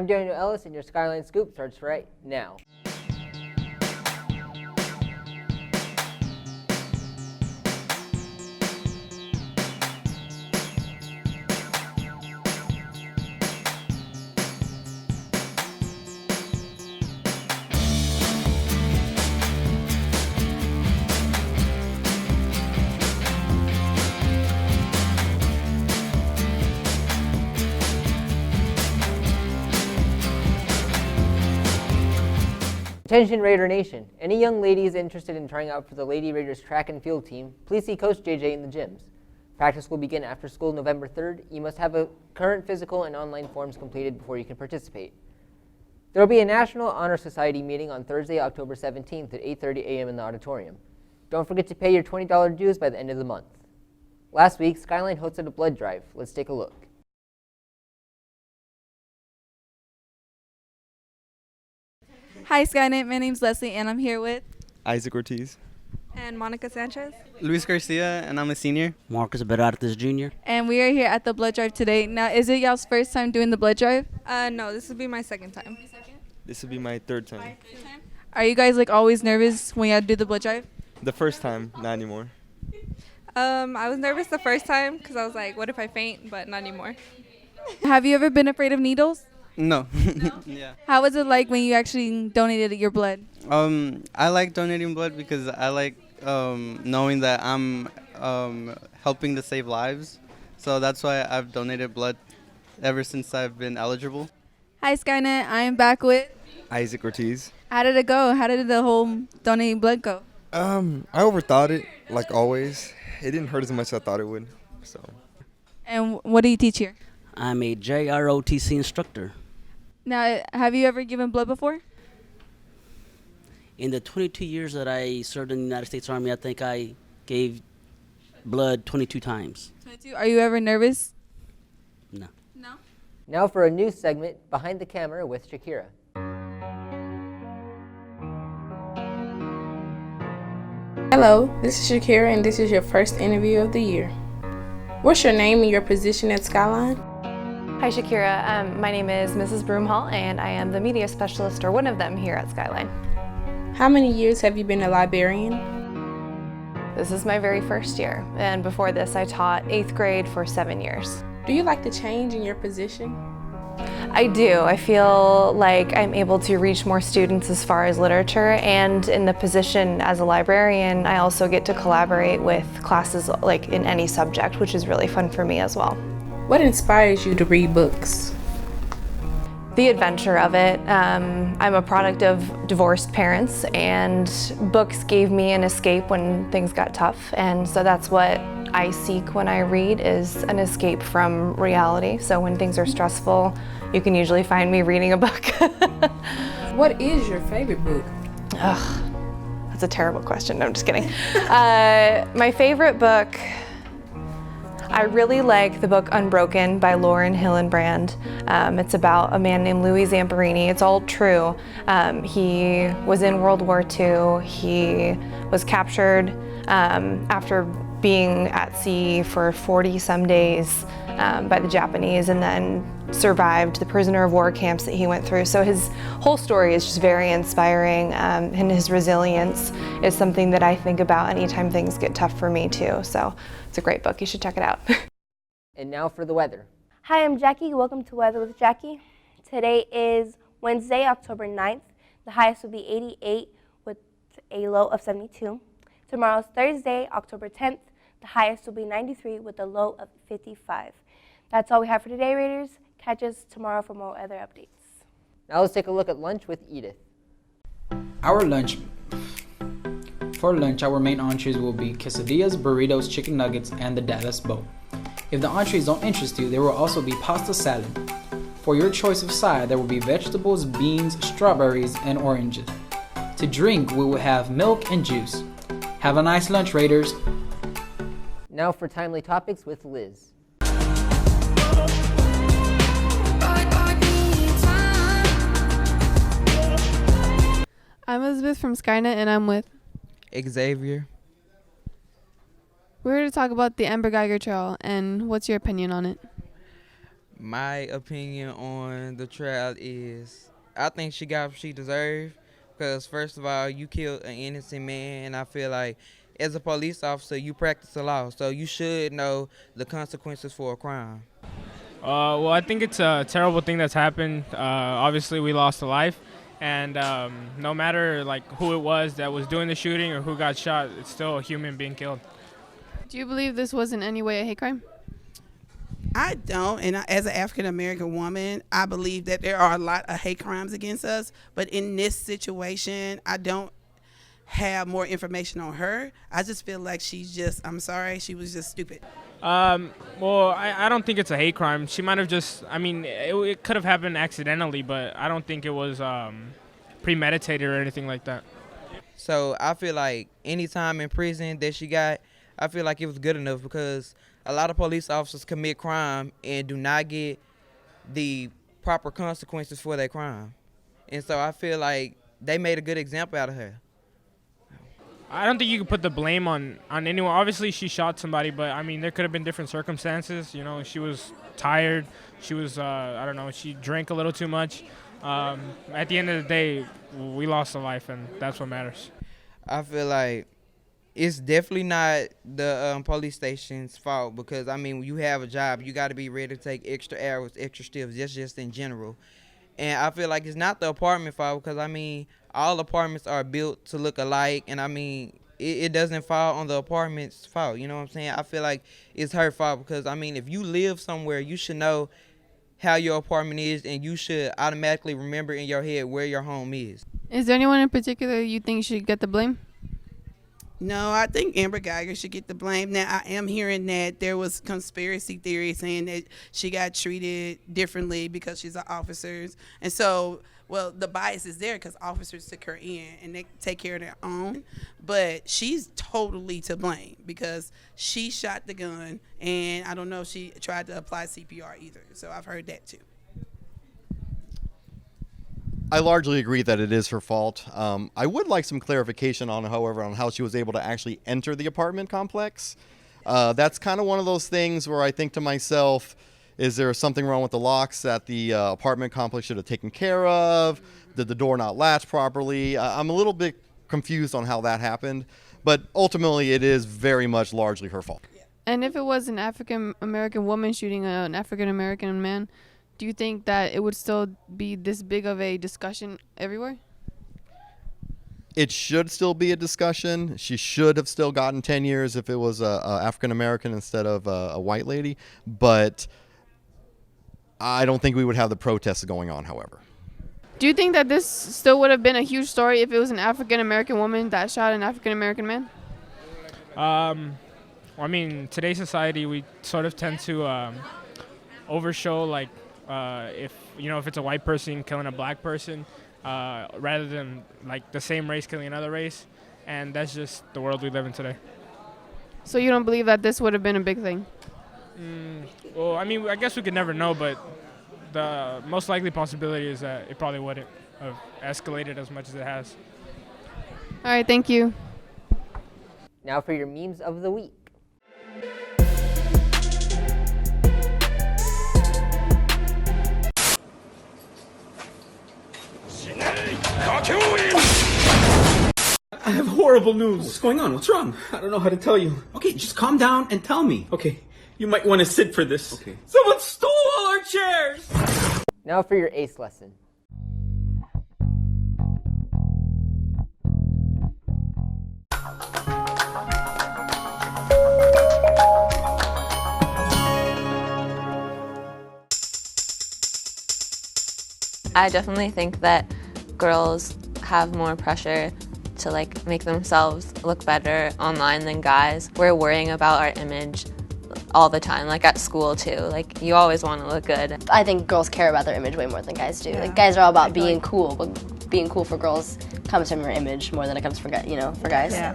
I'm Daniel Ellis, and your Skyline Scoop starts right now. Attention Raider Nation, any young ladies interested in trying out for the Lady Raiders track and field team, please see Coach JJ in the gyms. Practice will begin after school November 3rd. You must have a current physical and online forms completed before you can participate. There will be a National Honor Society meeting on Thursday, October 17th at 8:30 a.m. in the auditorium. Don't forget to pay your $20 dues by the end of the month. Last week, Skyline hosted a blood drive. Let's take a look. Hi Skynet, my name's Leslie and I'm here with Isaac Ortiz. and Monica Sanchez. Luis Garcia, and I'm a senior. Marcus Berartes Jr. And we are here at the blood drive today. Now, is it y'all's first time doing the blood drive? No, this will be my second time. This will be my third time. Are you guys like always nervous when you do the blood drive? The first time, not anymore. I was nervous the first time because I was like, what if I faint? But not anymore. Have you ever been afraid of needles? No. Yeah. How was it like when you actually donated your blood? I like donating blood because I like knowing that I'm helping to save lives. So that's why I've donated blood ever since I've been eligible. Hi Skynet, I am back with. Isaac Ortiz. How did it go? How did the whole donating blood go? I overthought it, like always. It didn't hurt as much as I thought it would. So. And what do you teach here? I'm a JROTC instructor. Now, have you ever given blood before? In the 22 years that I served in the United States Army, I think I gave blood 22 times. 22. Are you ever nervous? No. No. Now for a news segment, Behind the Camera with Shakira. Hello, this is Shakira and this is your first interview of the year. What's your name and your position at Skyline? Hi Shakira, my name is Mrs. Broomhall and I am the media specialist, or one of them, here at Skyline. How many years have you been a librarian? This is my very first year, and before this I taught 8th grade for 7 years. Do you like the change in your position? I do. I feel like I'm able to reach more students as far as literature, and in the position as a librarian I also get to collaborate with classes like in any subject, which is really fun for me as well. What inspires you to read books? The adventure of it. I'm a product of divorced parents, and books gave me an escape when things got tough, and so that's what I seek when I read, is an escape from reality. So when things are stressful, you can usually find me reading a book. What is your favorite book? Ugh, that's a terrible question. No, I'm just kidding. My favorite book, I really like the book Unbroken by Lauren Hillenbrand. It's about a man named Louis Zamperini. It's all true. He was in World War II. He was captured after being at sea for 40 some days by the Japanese, and then survived the prisoner of war camps that he went through. So his whole story is just very inspiring, and his resilience is something that I think about anytime things get tough for me too. So it's a great book. You should check it out. And now for the weather. Hi, I'm Jackie. Welcome to Weather with Jackie. Today is Wednesday, October 9th. The highest will be 88 with a low of 72. Tomorrow's Thursday, October 10th. The highest will be 93 with a low of 55. That's all we have for today, Raiders. Catch us tomorrow for more weather updates. Now let's take a look at lunch with Edith. For lunch, our main entrees will be quesadillas, burritos, chicken nuggets, and the Dallas bowl. If the entrees don't interest you, there will also be pasta salad. For your choice of side, there will be vegetables, beans, strawberries, and oranges. To drink, we will have milk and juice. Have a nice lunch, Raiders. Now for Timely Topics with Liz. I'm Elizabeth from Skynet, and I'm with Xavier. We're here to talk about the Amber Geiger trial, and what's your opinion on it? My opinion on the trial is I think she got what she deserved because, first of all, you killed an innocent man, and I feel like as a police officer, you practice the law, so you should know the consequences for a crime. Well, I think it's a terrible thing that's happened. Obviously, we lost a life, and no matter like who it was that was doing the shooting or who got shot, it's still a human being killed. Do you believe this was in any way a hate crime? I don't, and as an African American woman, I believe that there are a lot of hate crimes against us. But in this situation, I don't have more information on her. I just feel like I'm sorry, she was just stupid. Well, I don't think it's a hate crime. She might have just, I mean, it could have happened accidentally, but I don't think it was premeditated or anything like that. So I feel like any time in prison that she got, I feel like it was good enough because a lot of police officers commit crime and do not get the proper consequences for their crime. And so I feel like they made a good example out of her. I don't think you can put the blame on anyone. Obviously, she shot somebody, but I mean, there could have been different circumstances. You know, she was tired. She was, I don't know, she drank a little too much. At the end of the day, we lost a life, and that's what matters. I feel like it's definitely not the police station's fault because, I mean, when you have a job, you got to be ready to take extra hours, extra shifts, just in general. And I feel like it's not the apartment fault because, I mean, all apartments are built to look alike. And, I mean, it doesn't fall on the apartment's fault. You know what I'm saying? I feel like it's her fault because, I mean, if you live somewhere, you should know how your apartment is and you should automatically remember in your head where your home is. Is there anyone in particular you think should get the blame? No, I think Amber Geiger should get the blame. Now, I am hearing that there was conspiracy theory saying that she got treated differently because she's an officer. And so, well, the bias is there because officers took her in and they take care of their own. But she's totally to blame because she shot the gun, and I don't know if she tried to apply CPR either. So I've heard that too. I largely agree that it is her fault. I would like some clarification on, however, on how she was able to actually enter the apartment complex. That's kind of one of those things where I think to myself, is there something wrong with the locks that the apartment complex should have taken care of? Did the door not latch properly? I'm a little bit confused on how that happened, but ultimately it is very much largely her fault. And if it was an African American woman shooting an African American man, do you think that it would still be this big of a discussion everywhere? It should still be a discussion. She should have still gotten 10 years if it was a African American instead of a white lady. But I don't think we would have the protests going on, however. Do you think that this still would have been a huge story if it was an African American woman that shot an African American man? I mean, today's society, we sort of tend to overshow, like, if it's a white person killing a black person, rather than like the same race killing another race, and that's just the world we live in today. So you don't believe that this would have been a big thing? Well, I mean, I guess we could never know, but the most likely possibility is that it probably wouldn't have escalated as much as it has. All right, thank you. Now for your memes of the week. I have horrible news. What's going on? What's wrong? I don't know how to tell you. Okay, just calm down and tell me. Okay, you might want to sit for this. Okay. Someone stole all our chairs! Now for your ACE lesson. I definitely think that girls have more pressure to like make themselves look better online than guys. We're worrying about our image all the time, like at school too. Like you always want to look good. I think girls care about their image way more than guys do. Yeah. Like guys are all about being cool, but being cool for girls comes from your image more than it comes for guys. Yeah.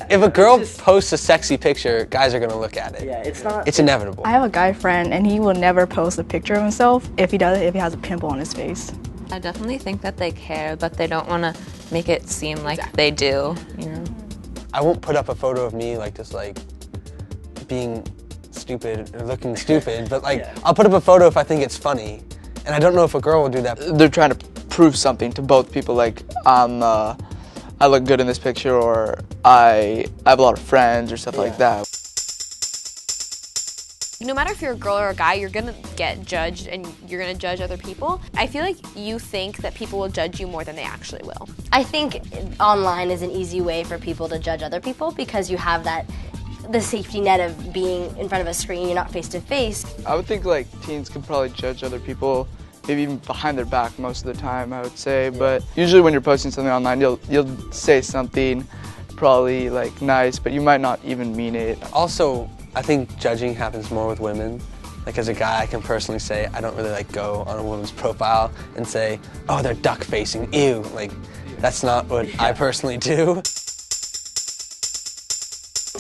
If a girl posts a sexy picture, guys are gonna look at it. Yeah, it's inevitable. I have a guy friend and he will never post a picture of himself if he has a pimple on his face. I definitely think that they care, but they don't want to make it seem like they do, I won't put up a photo of me like just like being stupid or looking stupid, but like I'll put up a photo if I think it's funny, and I don't know if a girl will do that. They're trying to prove something to both people, like I look good in this picture, or I have a lot of friends or stuff like that. No matter if you're a girl or a guy, you're gonna get judged and you're gonna judge other people. I feel like you think that people will judge you more than they actually will. I think online is an easy way for people to judge other people because you have the safety net of being in front of a screen, you're not face to face. I would think like teens could probably judge other people, maybe even behind their back most of the time, I would say. But usually when you're posting something online, you'll say something probably like nice, but you might not even mean it. Also, I think judging happens more with women. Like as a guy, I can personally say I don't really like go on a woman's profile and say, oh, they're duck facing, ew. Like that's not what I personally do.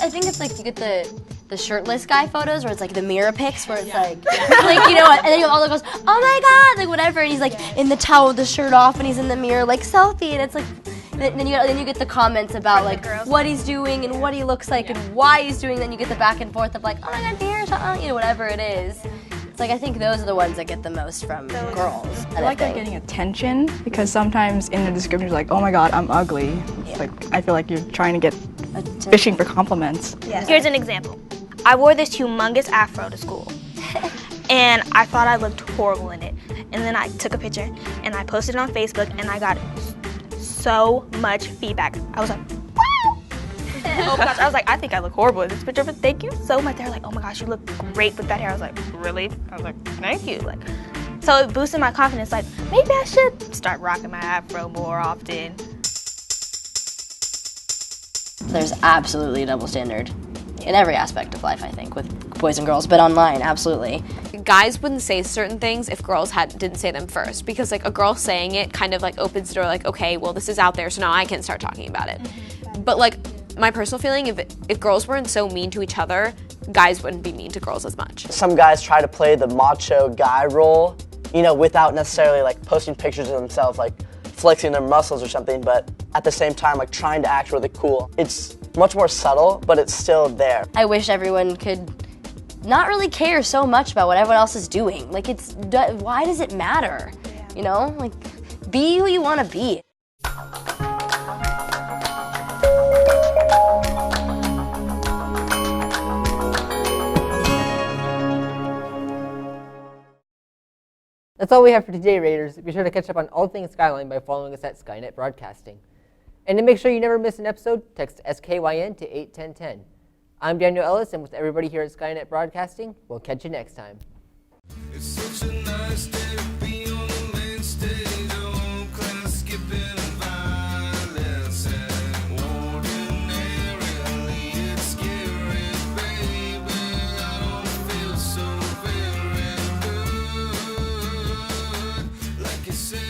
I think it's like you get the shirtless guy photos where it's like the mirror pics where it's like you know what, and then you have all the girls, oh my god, like whatever, and he's like in the towel with the shirt off and he's in the mirror like selfie, and it's like, then you get the comments about like what he's doing and what he looks like and why he's doing, then you get the back and forth of like, oh my god, dear, you know, whatever it is. It's like I think those are the ones that get the most from girls. I like that getting attention because sometimes in the description it's like, oh my god, I'm ugly. It's like I feel like you're trying to get fishing for compliments. Yes. Here's an example. I wore this humongous afro to school and I thought I looked horrible in it. And then I took a picture and I posted it on Facebook and I got so much feedback. I was like, wow! Oh my gosh, I was like, I think I look horrible in this picture, but thank you so much. They're like, oh my gosh, you look great with that hair. I was like, really? I was like, thank you. Like, so it boosted my confidence. Like, maybe I should start rocking my afro more often. There's absolutely a double standard in every aspect of life, I think, with boys and girls, but online, absolutely. Guys wouldn't say certain things if girls didn't say them first, because like a girl saying it kind of like opens the door, like, okay, well this is out there, so now I can start talking about it. But like my personal feeling, if girls weren't so mean to each other, guys wouldn't be mean to girls as much. Some guys try to play the macho guy role, you know, without necessarily like posting pictures of themselves, like flexing their muscles or something, but at the same time, like trying to act really cool. It's much more subtle, but it's still there. I wish everyone could not really care so much about what everyone else is doing. Like, why does it matter? You know, like, be who you want to be. That's all we have for today, Raiders. Be sure to catch up on all things Skyline by following us at Skynet Broadcasting. And to make sure you never miss an episode, text SKYN to 81010. I'm Daniel Ellis, and with everybody here at Skynet Broadcasting, we'll catch you next time. It's such a nice day to be on the main stage, all class skipping and violence, and ordinarily it's scary, baby. I don't feel so very good, like you said.